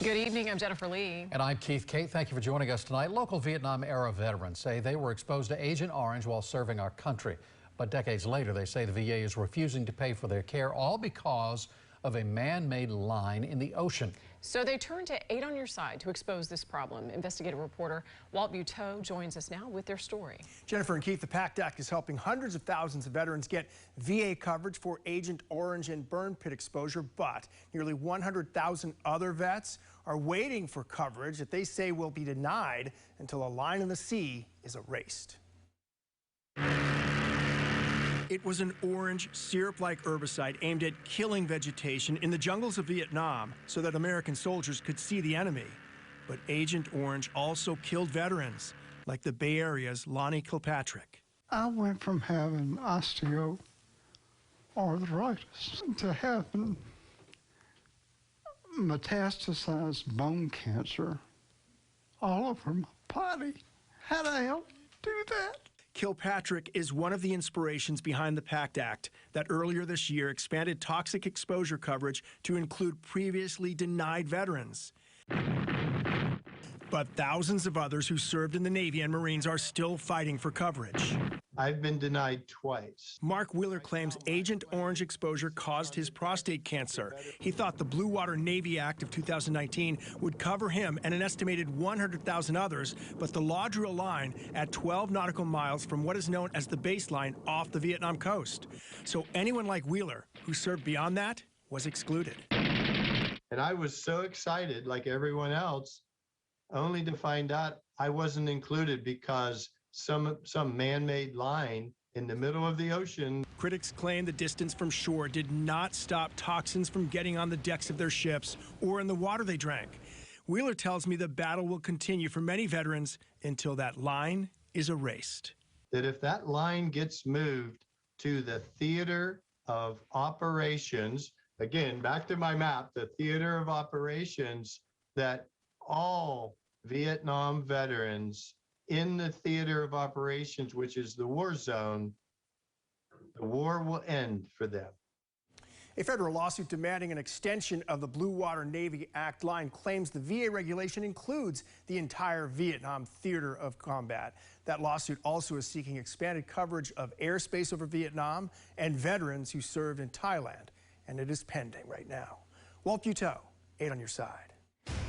Good evening, I'm Jennifer Lee. And I'm Keith Kate. Thank you for joining us tonight. Local Vietnam-era veterans say they were exposed to Agent Orange while serving our country. But decades later, they say the VA is refusing to pay for their care, all because of a man-made line in the ocean. So they turned to 8 on Your Side to expose this problem. Investigative reporter Walt Buteau joins us now with their story. Jennifer and Keith, the PACT Act is helping hundreds of thousands of veterans get VA coverage for Agent Orange and burn pit exposure, but nearly 100,000 other vets are waiting for coverage that they say will be denied until a line in the sea is erased. It was an orange, syrup-like herbicide aimed at killing vegetation in the jungles of Vietnam so that American soldiers could see the enemy. But Agent Orange also killed veterans, like the Bay Area's Lonnie Kilpatrick. I went from having osteoarthritis to having metastasized bone cancer all over my body. How the hell do that? Kilpatrick is one of the inspirations behind the PACT Act that earlier this year expanded toxic exposure coverage to include previously denied veterans. But thousands of others who served in the Navy and Marines are still fighting for coverage. I've been denied twice. Mark Wheeler claims Agent Orange exposure caused his prostate cancer. He thought the Blue Water Navy Act of 2019 would cover him and an estimated 100,000 others, but the law drew a line at 12 nautical miles from what is known as the baseline off the Vietnam coast. So anyone like Wheeler who served beyond that was excluded. And I was so excited, like everyone else, only to find out I wasn't included because some man-made line in the middle of the ocean. Critics claim the distance from shore did not stop toxins from getting on the decks of their ships or in the water they drank. Wheeler tells me the battle will continue for many veterans until that line is erased. That if that line gets moved to the theater of operations, again, back to my map, the theater of operations, that all Vietnam veterans in the theater of operations, which is the war zone, the war will end for them. A federal lawsuit demanding an extension of the Blue Water Navy Act line claims the VA regulation includes the entire Vietnam theater of combat. That lawsuit also is seeking expanded coverage of airspace over Vietnam and veterans who served in Thailand, and it is pending right now. Walt Buteau, 8 on Your Side.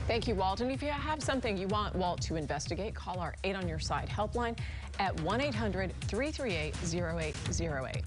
Thank you, Walt. And if you have something you want Walt to investigate, call our 8 on Your Side helpline at 1-800-338-0808.